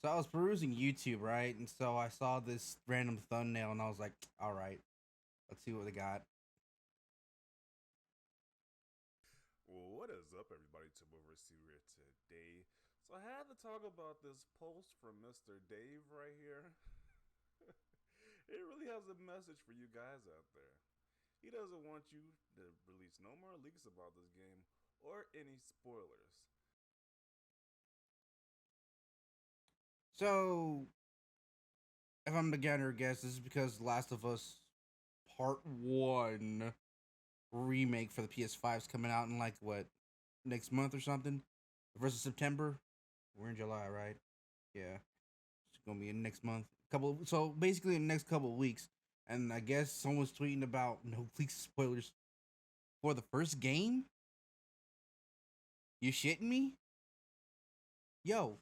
So I was perusing YouTube, right? And so I saw this random thumbnail and I was like, all right, let's see what they got. Well, what is up, everybody? Over here today. So I had to talk about this post from Mr. Dave right here. It really has a message for you guys out there. He doesn't want you to release no more leaks about this game or any spoilers. So if I'm the beginner, guess this is because Last of Us Part 1 remake for the PS5 is coming out in like what, next month or something? Versus September? We're in July, right? Yeah. It's gonna be in next month. So basically in the next couple of weeks. And I guess someone's tweeting about no leaks spoilers for the first game? You shitting me? Yo,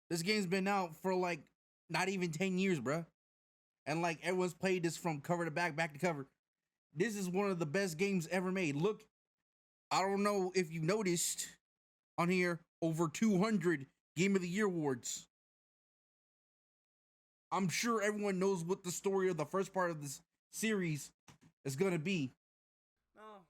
this game's been out for like not even 10 years, bruh. And like everyone's played this from cover to back to cover. This is one of the best games ever made. Look, I don't know if you noticed on here, over 200 Game of the Year awards. I'm sure everyone knows what the story of the first part of this series is gonna be. Now,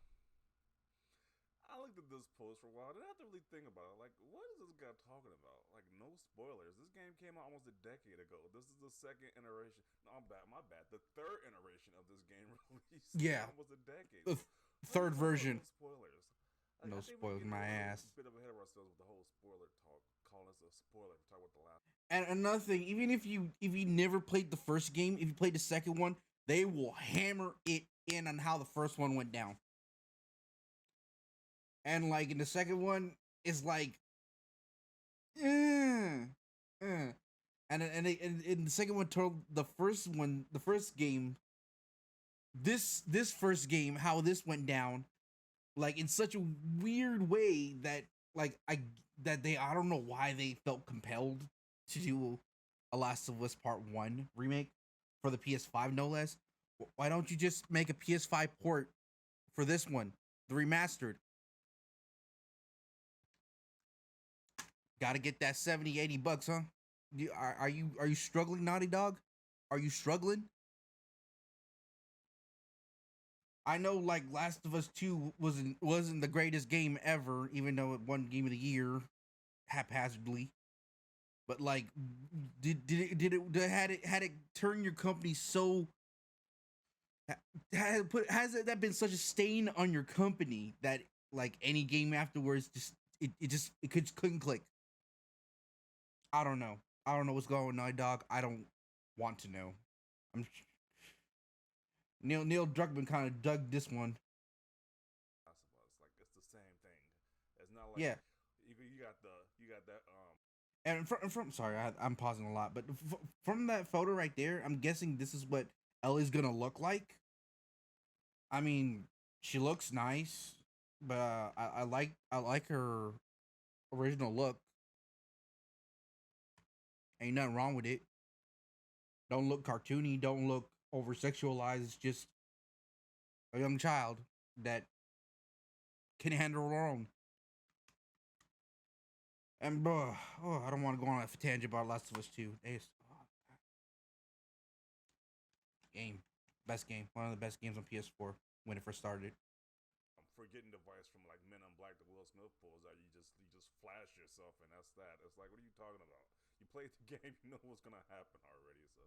I looked at this post for a while. I didn't have to really think about it. Like, what is this guy talking about? Like, no spoilers. This game came out almost a decade ago. This is the second iteration. No, I'm bad. My bad. The third iteration of this game released in Yeah, almost a decade. the So, what are you third talking about? version. No spoilers. Like, No I think we're spoilers, getting my a little ass. bit of ahead of ourselves with the whole spoiler talk. Calling us a spoiler. Talk about the last. And another thing, even if you never played the first game, if you played the second one, they will hammer it in on how the first one went down. And like in the second one, it's like, eh, eh. And in the second one told the first game, this first game, how this went down, like in such a weird way that like I don't know why they felt compelled to do a Last of Us Part 1 remake for the PS5, no less. Why don't you just make a PS5 port for this one, the remastered? Got to get that 70, $80, huh? Are you struggling, Naughty Dog? Are you struggling? I know like Last of Us 2 wasn't the greatest game ever, even though it won Game of the Year haphazardly. But like, had it turned your company so has that been such a stain on your company that like any game afterwards it couldn't click. I don't know. I don't know what's going on, dog. I don't want to know. I'm Neil Druckmann kind of dug this one. Last of Us. Like, it's the same thing. It's not like Yeah, you got that and from sorry, I'm pausing a lot, but from that photo right there, I'm guessing this is what Ellie's gonna look like. I mean, she looks nice, but I like her original look. Ain't nothing wrong with it. Don't look cartoony. Don't look over sexualized. It's just a young child that can handle her own. And bro, oh, I don't want to go on a tangent about Last of Us 2. Game, best game, one of the best games on PS4 when it first started. forgetting device from like Men in Black, the Will Smith pulls out. You just flash yourself, and that's that. It's like, what are you talking about? You played the game, you know what's gonna happen already. So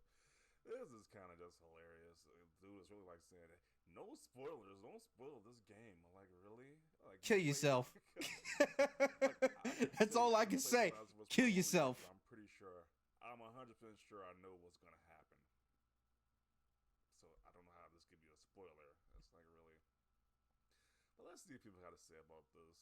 this is kind of just hilarious. Dude is really like saying, "No spoilers, don't spoil this game." I'm like, really? Like, you Kill played? yourself. Like, That's all I I can played The say. Last of Us Kill Part One yourself. remaster. I'm 100% sure I know what's gonna happen. So I don't know how this could be a spoiler. It's like, really. But let's see what people have to say about this.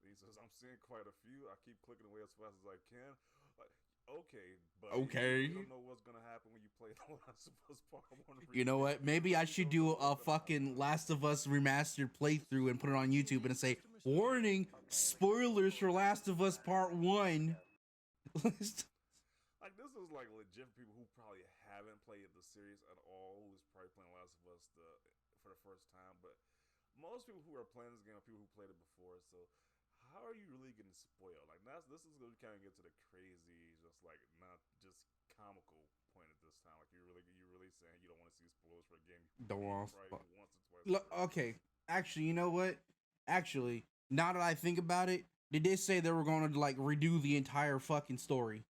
He says, I'm seeing quite a few. I keep clicking away as fast as I can. Like, okay, buddy, you Okay. don't know what's gonna happen when you play The Last of Us Part One You know remake. what? You Maybe I really should don't know do what's a gonna happen. fucking Last of Us remastered playthrough and put it on YouTube and say, "Warning: spoilers for Last of Us Part 1." Like, this is like legit people who probably haven't played the series at all, who's probably playing Last of Us for the first time. But most people who are playing this game are people who played it before. So how are you really getting spoiled? Like this is going to kind of get to the crazy, just like not just comical point at this time. Like you're really saying you don't want to see spoilers for a game you Don't beat want. probably once or twice Look, already. okay. Actually, you know what? Actually, now that I think about it, they did say they were going to like redo the entire fucking story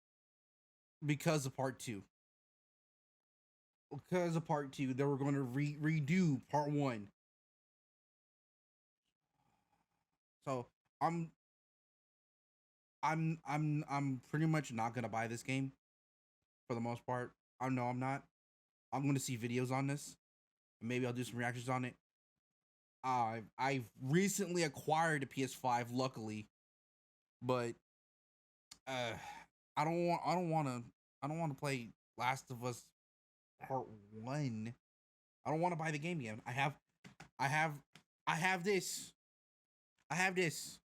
because of part two. Because of part two, they were going to redo part one. So I'm I'm pretty much not gonna buy this game for the most part. I know I'm not. I'm gonna see videos on this. Maybe I'll do some reactions on it. I've recently acquired a PS5, luckily, but uh, I don't want to play Last of Us Part One. I don't want to buy the game again. I have I have this. I have this.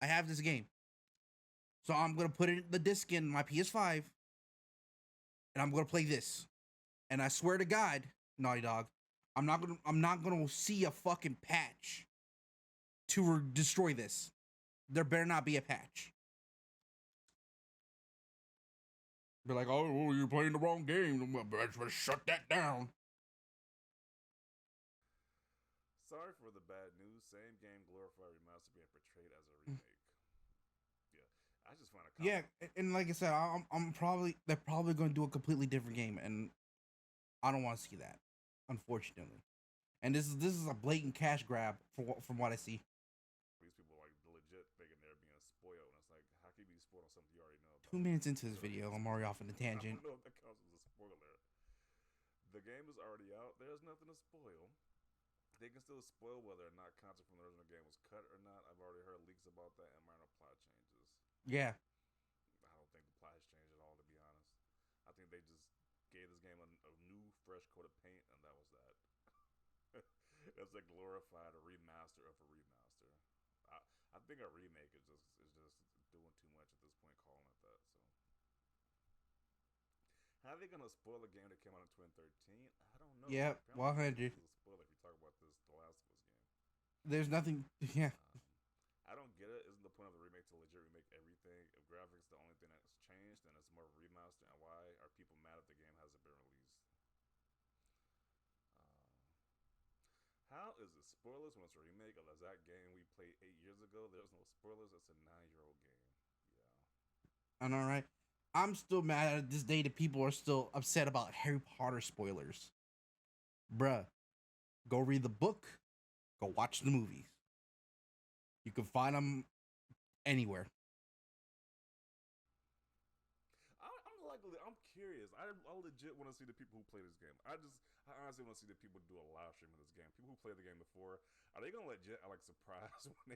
I have this game. So I'm gonna put it the disc in my PS5, and I'm gonna play this. And I swear to God, Naughty Dog, I'm not gonna see a fucking patch to destroy this. There better not be a patch. Be like, oh, well, you're playing the wrong game. Let's shut that down. Sorry for the bad news. Same game glorified remaster being portrayed as a remake. Yeah, I just find a Yeah, comic. and like I said, I'm probably they're probably going to do a completely different game, and I don't want to see that, unfortunately. And this is a blatant cash grab from what I see. These people like legit thinking they're being spoiled, and it's like, how can you be spoiled on something you already know about? 2 minutes into this So video, I'm already off on a I tangent. don't know if that counts as a spoiler. The game is already out. There's nothing to spoil. They can still spoil whether or not content from the original game was cut or not. I've already heard leaks about that and minor plot changes. Yeah, I don't think the plot has changed at all, to be honest. I think they just gave this game a new, fresh coat of paint, and that was that. It's a glorified remaster of a remaster. I, I think a remake is just doing too much at this point, calling it that. So, how are they gonna spoil a game that came out in 2013? I don't know. yeah, Apparently, nothing 100. is a spoiler if you talk about this The Last of Us game. There's nothing. Yeah, I don't get it. Isn't the point of the remake to legit remake everything? If graphics the only thing that's changed, then it's more of a remaster. And why are people mad if the game hasn't been released? How is it spoilers when it's a remake of that game we played 8 years ago? There's no spoilers. It's a 9-year-old game. Yeah. I know, right? I'm still mad at this day that people are still upset about Harry Potter spoilers. Bruh, go read the book, go watch the movies. You can find them anywhere. I'm curious. I legit want to see the people who play this game. I honestly want to see the people do a live stream of this game. People who played the game before, are they gonna legit act like surprised when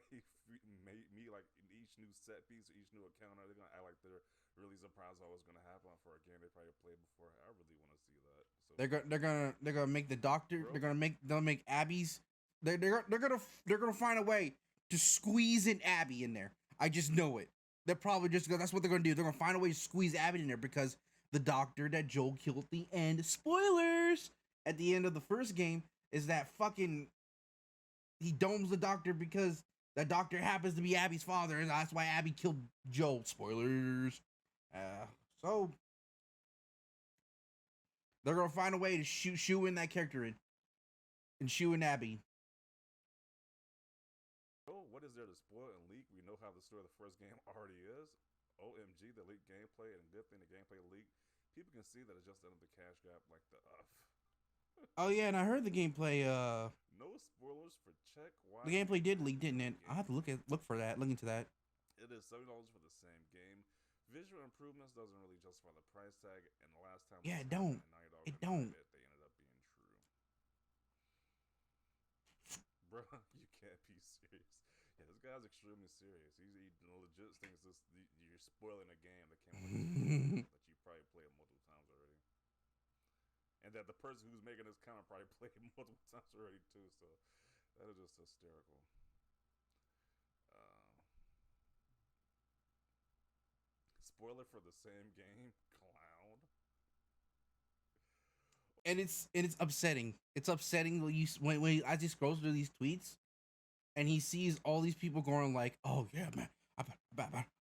they meet like each new set piece or each new encounter? Are they gonna act like they're really surprised about what's gonna happen for a game they probably played before? I really want to see that. So They're gonna make the doctor. bro, They'll make Abby's. They're gonna find a way to squeeze an Abby in there. I just know it. They're probably just gonna. That's what they're gonna do. They're gonna find a way to squeeze Abby in there because the doctor that Joel killed at the end. Spoilers at the end of the first game is that fucking he domes the doctor because the doctor happens to be Abby's father, and that's why Abby killed Joel. Spoilers. So they're gonna find a way to shoe in that character in and shoe in Abby. oh, what is there to spoil and leak? We know how the story of the first game already is. OMG, the leaked gameplay, and good thing the gameplay leaked. People can see that it's just another cash grab like the Oh yeah, and I heard the gameplay. No spoilers for check. Why The gameplay did leak, didn't it? game? I have to look for that. Look into that. It is $7 for the same game. Visual improvements doesn't really justify the price tag, and the last time Yeah, this it happened, don't. and $90 It admitted don't. it, they ended up being true. Bruh, you can't be serious. Yeah, this guy's extremely serious. He legit thinks you're spoiling a game that came out like 2 years ago that you probably played multiple times already, and that the person who's making this comment probably played multiple times already too. So that is just hysterical. Uh, Spoiler for the same game, clown. And it's upsetting. It's upsetting when I just scroll through these tweets. and he sees all these people going like, "Oh yeah, man,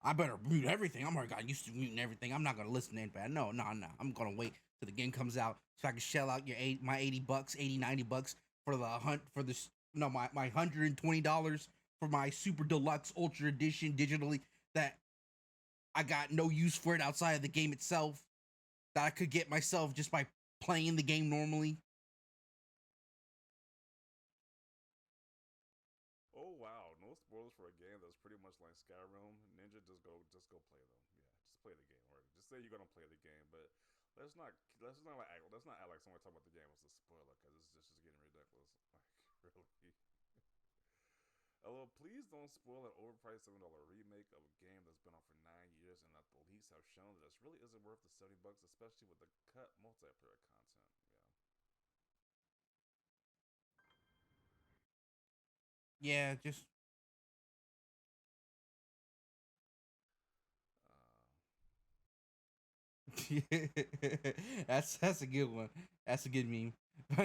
I better mute everything. I'm already got used to muting everything. I'm not gonna listen to anybody. No, no, no. I'm gonna wait till the game comes out so I can shell out my $80, 80, $90 for the hunt for this. No, my $120 for my super deluxe ultra edition digitally that I got no use for it outside of the game itself that I could get myself just by playing the game normally." Oh wow, no spoilers for a game that's pretty much like Skyrim. Ninja, just go play them. Yeah, just play the game. Or just say you're gonna play the game, but let's not let's not act like someone talking about the game was a spoiler because it's just getting ridiculous. Like really. Although, please don't spoil an overpriced $7 remake of a game that's been out for 9 years and that the leaks have shown that this really isn't worth the $70, especially with the cut multiplayer content. Yeah, just that's a good one. That's a good meme.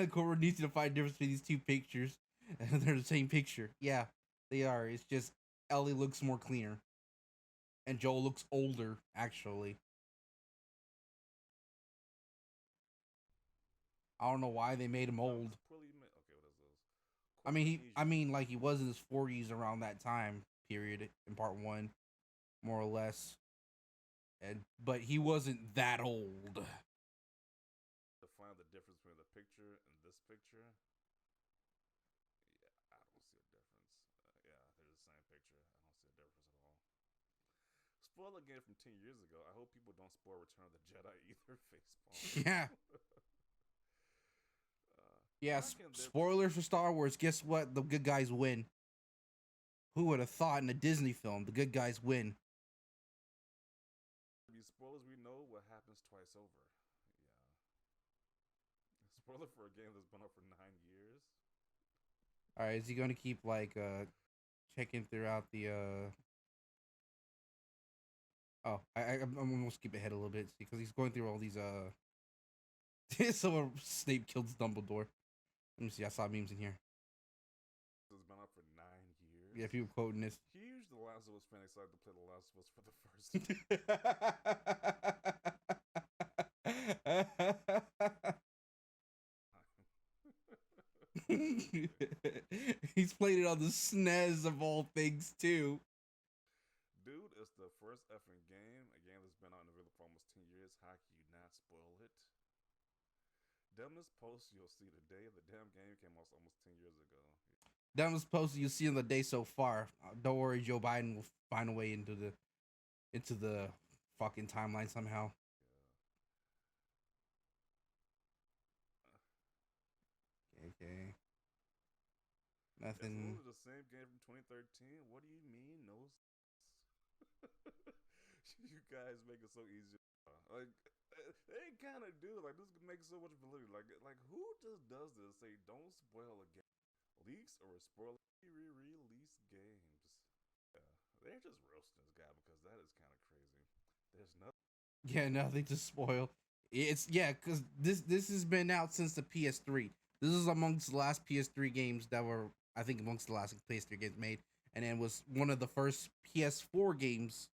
Cobra needs to find difference between these two pictures. They're the same picture. Yeah, they are. It's just Ellie looks more cleaner, and Joel looks older. Actually, I don't know why they made him That was old. poorly made. Okay, what is this? I Quadamnesia. mean, like he was in his 40s around that time period in part one, more or less. And but he wasn't that old. To find the difference between the picture and this picture. Yeah, I don't see a difference. Yeah, they're the same picture. I don't see a difference at all. Spoil a game from 10 years ago. I hope people don't spoil Return of the Jedi either. Facepalm. Yeah, yeah. How can there Spoilers for Star Wars. Guess what? The good guys win. Who would have thought in a Disney film the good guys win? be spoilers? We know what happens twice over. Yeah. Spoiler for a game that's been out for 9 years. All right, is he going to keep like checking throughout the Oh, I'm gonna skip ahead a little bit because he's going through all these someone Snape killed Dumbledore. Let me see. I saw memes in here. It's been out for 9 years. Yeah, people quoting this. Huge The Last of Us fan excited to play The Last of Us for the first He's played it on the SNES of all things too. Dude, it's the first effing game. A game that's been out in the for almost 10 years. How can you not spoil it? Dumbest post you'll see today. The damn game came out almost 10 years ago. That was posted you'll see on the day so far. Don't worry, Joe Biden will find a way into the fucking timeline somehow. Okay. It's Nothing. literally the same game from 2013. What do you mean, no? You guys make it so easy. Like they kind of do. Like this makes so much validity. Like who just does this? Say don't spoil a game, leaks or spoil re-release games. Yeah, they're just roasting this guy because that is kind of crazy. There's nothing. Yeah, nothing to spoil. It's yeah, because this has been out since the PS3. This is amongst the last PS3 games that were, I think, amongst the last PS3 games made, and then was one of the first PS4 games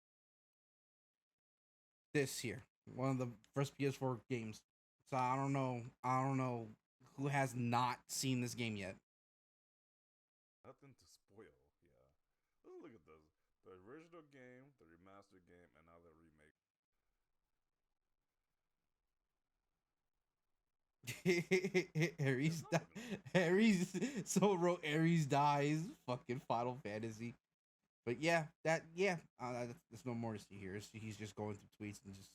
this year. One of the first PS4 games. So I don't know. I don't know who has not seen this game yet. Nothing to spoil. Yeah. Look at this. The original game, the remastered game, and now the remake. Ares, Ares. Someone wrote Ares dies. Fucking Final Fantasy. But yeah, there's no more to see here. He's just going through tweets and just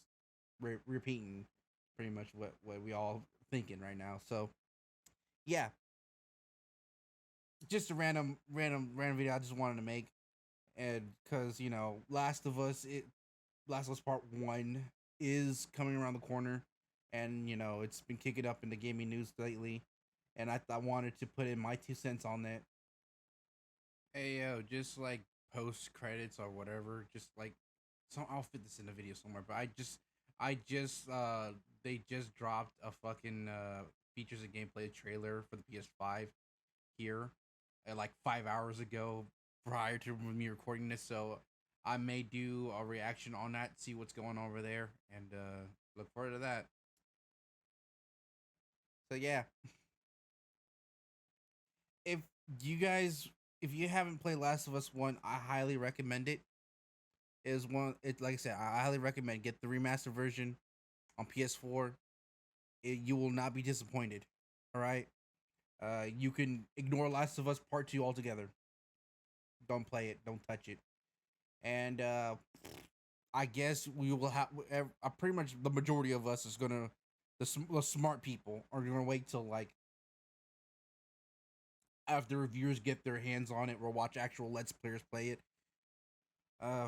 repeating pretty much what we all thinking right now. So yeah, just a random video I just wanted to make, and because Last of Us Part One is coming around the corner, and it's been kicking up in the gaming news lately, and I wanted to put in my 2 cents on that. Hey yo, just like post credits or whatever, just like I'll fit this in the video somewhere. But I just they just dropped a fucking features and gameplay trailer for the PS5 here, like 5 hours ago prior to me recording this, so I may do a reaction on that, see what's going on over there, and look forward to that. So yeah, if you guys, if you haven't played Last of Us One, I highly recommend it. It is one. It like I said, I highly recommend get the remastered version on PS4. You will not be disappointed. All right. You can ignore Last of Us Part Two altogether. Don't play it. Don't touch it. And I guess we will have pretty much the majority of us is gonna the smart people are gonna wait till like after reviewers get their hands on it or watch actual Let's Players play it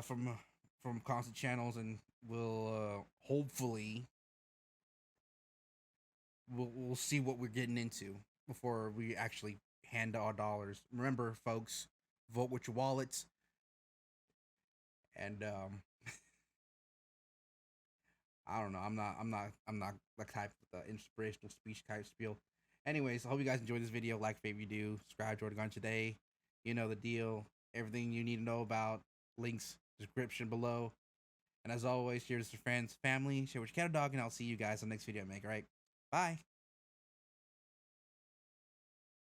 from constant channels, and we'll hopefully we'll see what we're getting into before we actually hand our dollars. Remember, folks, vote with your wallets. And I don't know. I'm not the type of the inspirational speech type spiel. Anyways, I hope you guys enjoyed this video. Like, if you do, subscribe to Jordan Gun today. You know the deal. Everything you need to know about links description below. And as always, share this with friends, family, share with your cat or dog, and I'll see you guys on the next video I make. All right, bye.